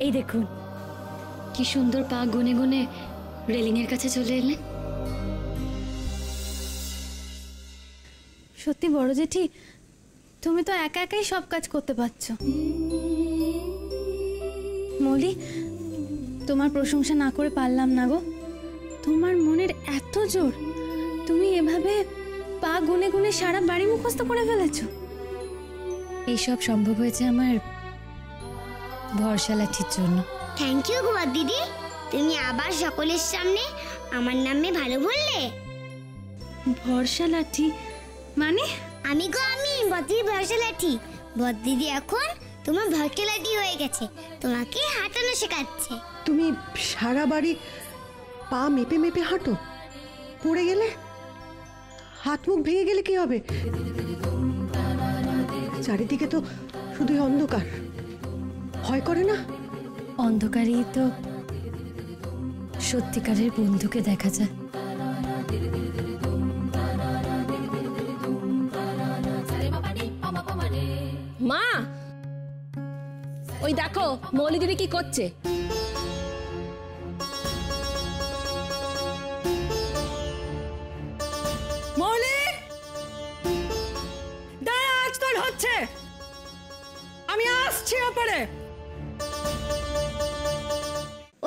এই দেখুন কি সুন্দর পা গুনে গুনে রেলিং এর কাছে চলে এলেন। সত্যি বড় জেঠি, তুমি তো একা একাই সব কাজ করতে পারছো। মৌলি, তোমার প্রশংসা না করে পারলাম না গো। তোমার মনের এত জোর, তুমি এভাবে পা গুনে গুনে সারা বাড়ি মুখস্থ করে ফেলেছো। এইসব সম্ভব হয়েছে আমার ভরসা লাঠির জন্য। থ্যাংক ইউ গো দিদি, তুমি আবার সকলের সামনে আমার নামে ভালো বললে। ভরসা লাঠি মানে? আমি বদ্দির ভরসা লাঠি। বদ্দিদি এখন তোমার ভরসা লাঠি হয়ে গেছে, তোমাকে হাঁটানো শেখাচ্ছে। তুমি সারা বাড়ি পা মেপে মেপে হাঁটো, পড়ে গেলে হাত মুখ ভেঙে গেলে কি হবে? চারিদিকে তো শুধু অন্ধকার, ভয় করে না? অন্ধকারেই তো সত্যিকারের বন্ধুকে দেখা যায়। মা, ওই দেখো মৌলি দিদি কি করছে। মৌলি, দাঁড়া, আজ তোর হচ্ছে, আমি আসছি ওপরে।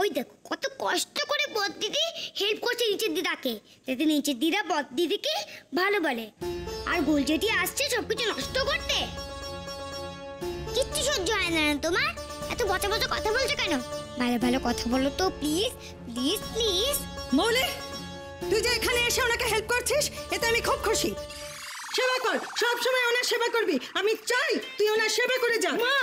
ওই দেখো কত কষ্ট করে বদ্দিদি হেল্প করছে নিচের দিদাকে, যাতে নিচের দিদা বদ্দিদিকে ভালো বলে। আর গোলজেটি আসছে সবকিছু নষ্ট করতে। কিচ্ছু সহ্য হয় না তোমার, এত বচা বচা কথা বলছো কেন? ভালো ভালো কথা বলো তো প্লিজ প্লিজ প্লিজ। মৌলি, তুই যে এখানে এসে ওনাকে হেল্প করছিস এতে আমি খুব খুশি। সেবা কর, সব সময় ওনার সেবা করবি, আমি চাই তুই ওনার সেবা করে যা। মা,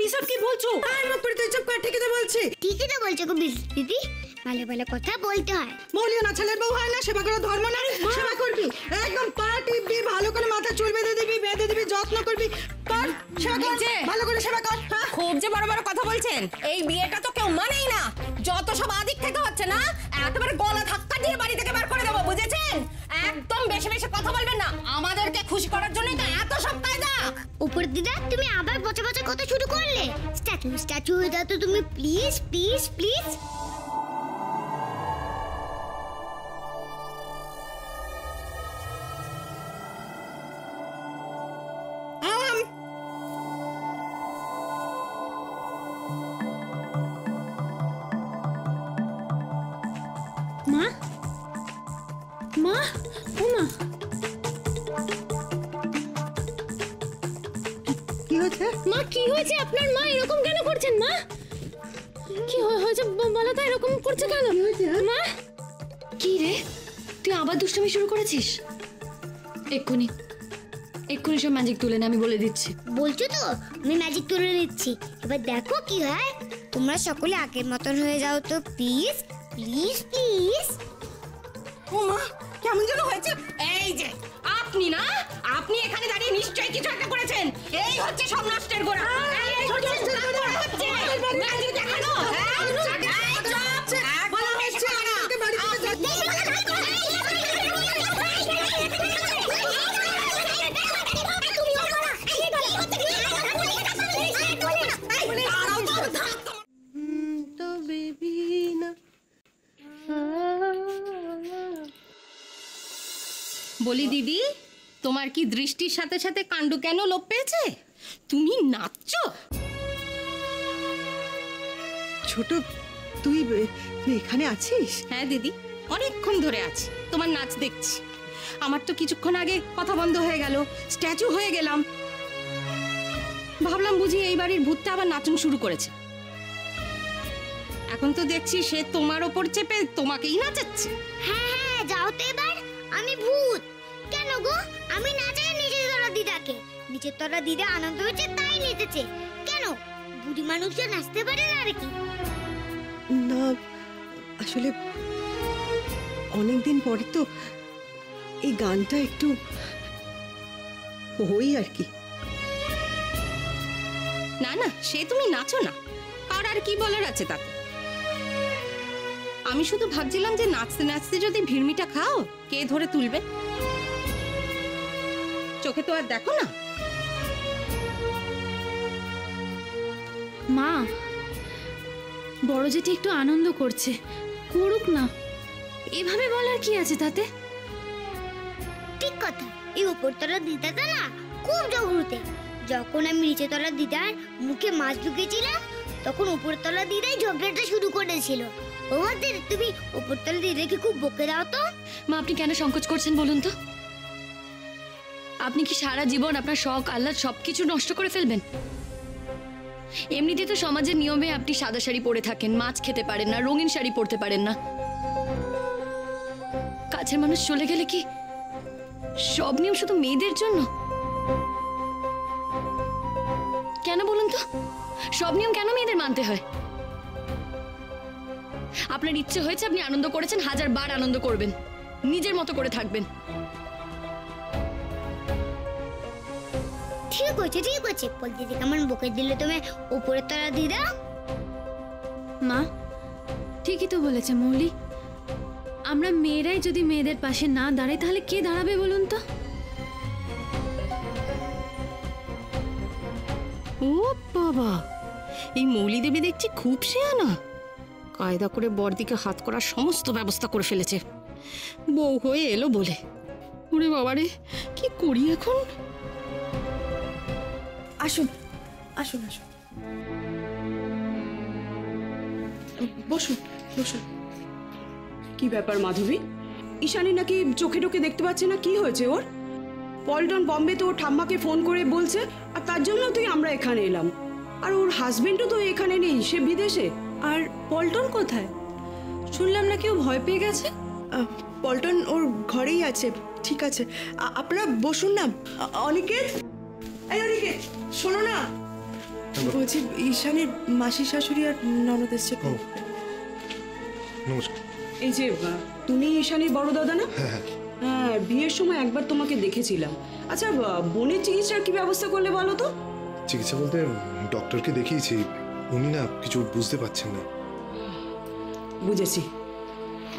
এসব কি বলছো? আর মুখ পড়ে তুই চুপ কর, ঠিকই তো বলছি। ঠিকই তো বলছো গো দিদি, ভালো ভালো কথা বলতে হয়। মৌলিও না ছেলের বউ হয় না, সেবা করা ধর্ম না? সেবা করবি, একদম পা টিপবি, ভালো করে মাথা চুল বেঁধে দিবি, যত্ন করবি। কর, সেবা কর, ভালো করে সেবা কর। খুব যে বড় বড় কথা বলছেন, এই বিয়েটা তো কেউ মানেই না। যত সব আদিক থেকে হচ্ছে না, একেবারে গলা ধাক্কা দিয়ে বাড়ি থেকে বের করে দেবো, বুঝেছেন? একদম বেশি বেশি কথা বলবেন না, আমাদেরকে খুশি করার জন্যই তো এত সব কায়দা। উপর দিদা তুমি আবার বচা বচা কথা শুরু করলে। স্ট্যাচু হয়ে যাও তো তুমি, প্লিজ প্লিজ প্লিজ। মা, মা, ও মা, কি হয়েছে? মা কি হয়েছে আপনার? মা এরকম কেন করছেন? মা কি হয়েছে বলো তো, এরকম করছে কেন? মা কি রে, তুই আবার দুষ্টুমি শুরু করেছিস? এক্ষুনি সব ম্যাজিক তুলে না, আমি বলে দিচ্ছি। বলছো তো, আমি ম্যাজিক তুলে নিচ্ছি, এবার দেখো কি হয়। তোমরা সকলে আগের মতন হয়ে যাও তো প্লিজ প্লিজ প্লিজ। ও মা, কেমন যেন হয়েছে। এই যে আপনি না, আপনি এখানে দাঁড়িয়ে নিশ্চয়ই কিছু একটা করেছেন। এই হচ্ছে সব নষ্টের গোড়া। বলি দিদি, তোমার কি দৃষ্টির সাথে সাথে কাণ্ড কেন লোপ পেয়েছে? তুমি নাচছো। ছোট, তুই এখানে আছিস? হ্যাঁ দিদি, অনেকক্ষণ ধরে আছি, তোমার নাচ দেখছি। আমার তো কিছুক্ষণ আগে কথা বন্ধ হয়ে গেল, স্ট্যাচু হয়ে গেলাম। ভাবলাম বুঝি এই বাড়ির ভূতটা আবার নাচন শুরু করেছে। এখন তো দেখছি সে তোমার ওপর চেপে তোমাকেই নাচাচ্ছে। হ্যাঁ হ্যাঁ, যাও তো এবার। আমি ভূত কেন গো? আমি নাচাই নিচের তলা দিদাকে। নিচের তলা দিদা আনন্দ হচ্ছে তাই নেচেছে। কেন বুড়ি মানুষরা নাচতে পারে না নাকি? না, আসলে অনেকদিন পরে তো এই গানটা একটু হই আর কি। না না, সে তুমি নাচো না, আর আর কি বলার আছে তাতে। আমি শুধু ভাবছিলাম যে নাচতে নাচতে যদি ভিড়মিটা খাও, কে ধরে তুলবে? চোখে তো আর দেখো না। মা, বড় জেঠি একটু আনন্দ করছে, করুক না, এভাবে বলার কি আছে তাতে? ঠিক কথা। এই উপরতলা দিদাটা না খুব জঘন্যতে। যখন আমি নিচেতলা দিদার মুখে মাছ ঢুকেছিলাম তখন উপরতলা দিদাই ঝগড়াটা শুরু করেছিল। ও হাতে তুমি উপরতলা দিদাকে খুব বকে দাও তো। মা আপনি কেন সংকোচ করছেন বলুন তো? আপনি কি সারা জীবন আপনার শখ আহ্লাদ সবকিছু নষ্ট করে ফেলবেন? এমনিতে তো সমাজের নিয়মে আপনি সাদা শাড়ি পরে থাকেন, মাছ খেতে পারেন না, রঙিন শাড়ি পরতে পারেন না। কাছের মানুষ চলে গেলে কি সব নিয়ম শুধু মেয়েদের জন্য? কেন বলুন তো? সব নিয়ম কেন মেয়েদের মানতে হয়? আপনার ইচ্ছে হয়েছে, আপনি আনন্দ করেছেন, 1000 বার আনন্দ করবেন, নিজের মতো করে থাকবেন। ঠিক আছে ঠিক আছে, বলতে দিদি কেমন বকে দিলে তুমি উপরের তলা দিদা। মা ঠিকই তো বলেছে মৌলি, আমরা মেয়েরাই যদি মেয়েদের পাশে না দাঁড়াই তাহলে কে দাঁড়াবে বলুন তো? ও বাবা, এই মৌলি দেবী দেখছি খুব শেয়ানা। কায়দা করে বড়দিকে হাত করার সমস্ত ব্যবস্থা করে ফেলেছে, বউ হয়ে এলো বলে। ওরে বাবারে, কি করি এখন? আসুন আসুন আসুন, বসুন বসুন। কি ব্যাপার মাধবী, ঈশানী নাকি চোখে টোকে দেখতে পাচ্ছে না, কি হয়েছে ওর? পল্টন বম্বে তো ওর ঠাম্মাকে ফোন করে বলছে, আর তার জন্য তুই আমরা এখানে এলাম। আর ওর হাজবেন্ডও তো এখানে নেই, সে বিদেশে। আর পল্টন কোথায়? শুনলাম নাকি ও ভয় পেয়ে গেছে। পল্টন ওর ঘরেই আছে। ঠিক আছে, আপনারা বসুন না। অনিকেত, এই অনিকেত, শোনো না, বলছি ঈশানীর মাসি শাশুড়ি আর ননদ এসছে। নমস্কার। এই যে তুমি ঈশানীর বড় দাদা না? হ্যাঁ, বিয়ের সময় একবার তোমাকে দেখেছিলাম। আচ্ছা, বোনের চিকিৎসার কি ব্যবস্থা করলে বলো তো? চিকিৎসা বলতে ডক্টরকে দেখিয়েছি, উনি না কিছু বুঝতে পারছেন না। বুঝেছি,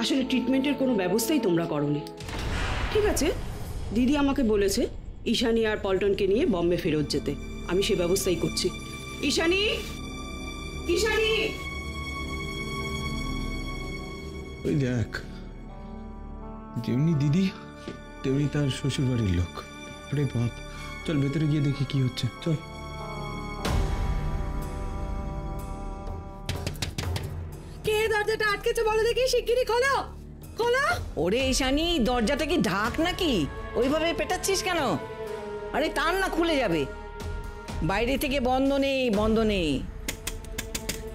আসলে ট্রিটমেন্টের কোনো ব্যবস্থাই তোমরা করোনি। ঠিক আছে, দিদি আমাকে বলেছে ঈশানী আর পল্টনকে নিয়ে বম্বে ফেরত যেতে। আমি সে ব্যবস্থাই করছি। ঈশানী, ঈশানী! ওই দেখ, যেমনি দিদি তেমনি তার শ্বশুর বাড়ির লোক। আরে বাপ, চল ভেতরে গিয়ে দেখি কি হচ্ছে, চল। কে দরজাটা আটকেছে বলো দেখি, শিগগিরই খোলো খোলো। ওরে ঈশানী, দরজাটা কি ঢাক নাকি? ওইভাবে পেটাচ্ছিস কেন? আরে টান না, খুলে যাবে। বাইরে থেকে বন্ধ নেই, বন্ধ নেই।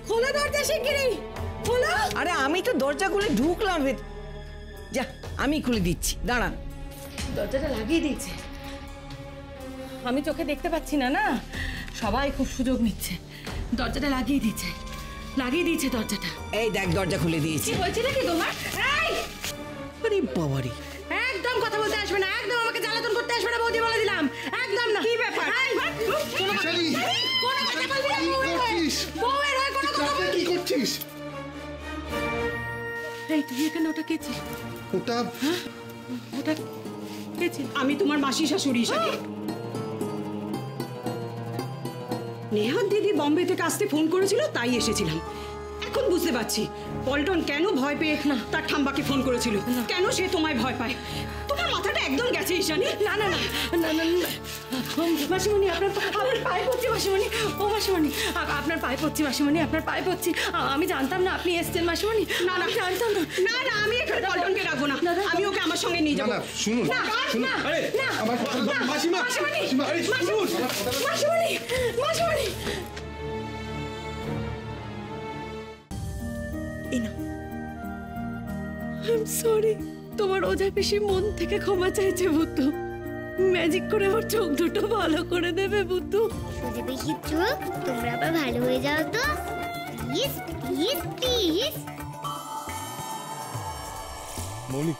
খোলো দরজা শিগগিরই খোলো। আরে আমি তো দরজা খুলে ঢুকলাম। যা, আমি খুলে দিচ্ছি, দাঁড়া। দরজাটা লাগিয়ে দিয়েছে, আমি চোখে দেখতে পাচ্ছি না। না, সবাই খুব সুযোগ নিচ্ছে। দরজাটা লাগিয়ে দিয়েছে দরজাটা। এই দেখ, দরজা খুলে দিয়েছি। কি হয়েছে নাকি তোমার? এই, আরে বাবারে, একদম কথা বলতে আসবে না, একদম আমাকে জ্বালাতন করতে আসবে না, বৌদি বলে দিলাম। একদম না। কি ব্যাপার? কোনো কথা বলবি না বউয়ের হয়ে। বউয়ের হয়ে কোনো কথা বলবি? কি করছিস? এই তুই এখানে ওটা কে ছিল? ওটা ওটা কে ছিল? আমি তোমার মাসি শাশুড়ি ঈশানী। নেহাত দিদি বম্বে থেকে আসতে ফোন করেছিল, তাই এসেছিলাম। এখন বুঝতে পারছি পল্টন কেন ভয় পেয়ে তার ঠাম্বাকে ফোন করেছিল, কেন সে তোমায় ভয় পায়। তোমার মাথাটা একদম গেছে ঈশানী। না না না না না না, মাসিমণি আপনার পায়ে পড়ছি মাসিমণি। ও মাসিমণি, আপনার পায়ে পড়ছি মাসিমণি, আপনার পায়ে পড়ছি। আমি জানতাম না আপনি এসছেন মাসিমণি। না না, জানতাম না। না না, আমি এখানে পল্টনকে রাখবো না, আমি ওকে আমার সঙ্গে নিয়ে না যাবো। না, শুনুন শুনুন। আরে আমার কথা মাসিমা, মাসিমা, আরে শুনুন। মাসিমণি, মাসিমণি। I am sorry. তোমার ওঝা পিসি মন থেকে ক্ষমা চাইছে বুদ্ধু। ম্যাজিক করে আমার চোখ দুটো ভালো করে দেবে বুদ্ধু। সুজি বেশি চোখ তোমরা আবার ভালো হয়ে যাও তো, প্লিজ প্লিজ প্লিজ। মৌলিক,